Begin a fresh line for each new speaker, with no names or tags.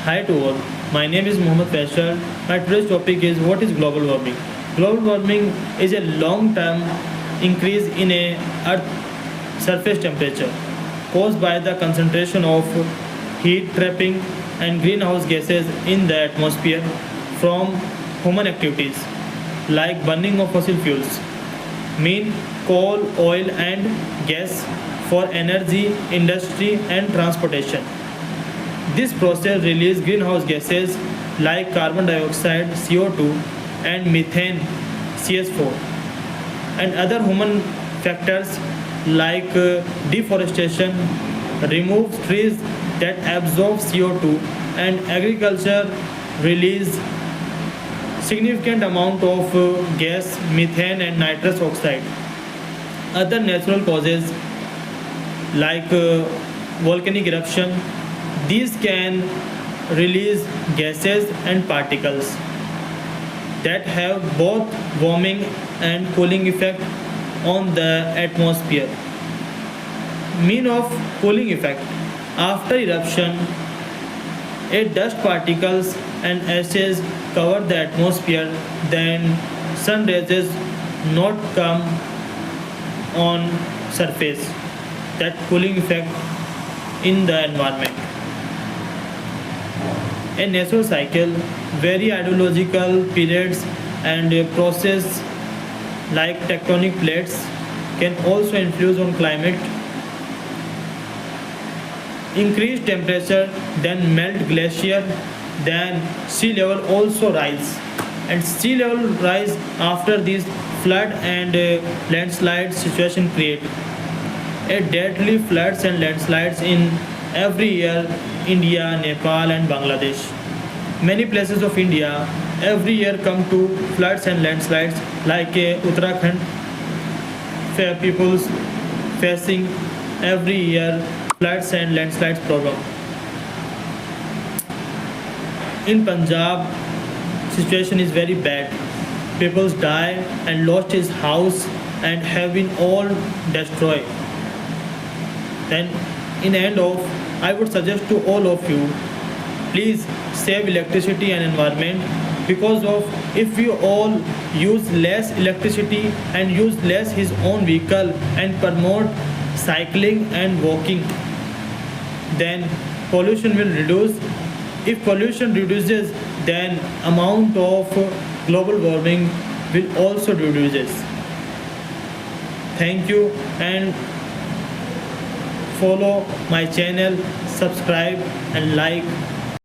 Hi to all. My name is Mohammed Faisal. My today's topic is what is global warming. Global warming is a long-term increase in a Earth surface temperature caused by the concentration of heat trapping and greenhouse gases in the atmosphere from human activities like burning of fossil fuels, mean coal, oil, and gas for energy, industry, and transportation. This process releases greenhouse gases like carbon dioxide (CO2) and methane (CS4) and other human factors like deforestation removes trees that absorb CO2 and agriculture release significant amount of gas methane and nitrous oxide. Other natural causes like volcanic eruption, these can release gases and particles that have both warming and cooling effect on the atmosphere. Mean of cooling effect. After eruption, a dust particles and ashes cover the atmosphere, then sun rays not come on surface. That cooling effect in the environment. A natural cycle, very ideological periods and a process like tectonic plates can also influence on climate. Increased temperature, then melt glacier, then sea level also rise. And sea level rise after these flood and landslide situation create a deadly floods and landslides in every year India, Nepal and Bangladesh. Many places of India every year come to floods and landslides like Uttarakhand peoples facing every year floods and landslides problem. In Punjab situation is very bad. People die and lost his house and have been all destroyed. Then in end of I would suggest to all of you, please save electricity and environment because of if we all use less electricity and use less his own vehicle and promote cycling and walking, then pollution will reduce. If pollution reduces, then amount of global warming will also reduces. Thank you and follow my channel, subscribe and like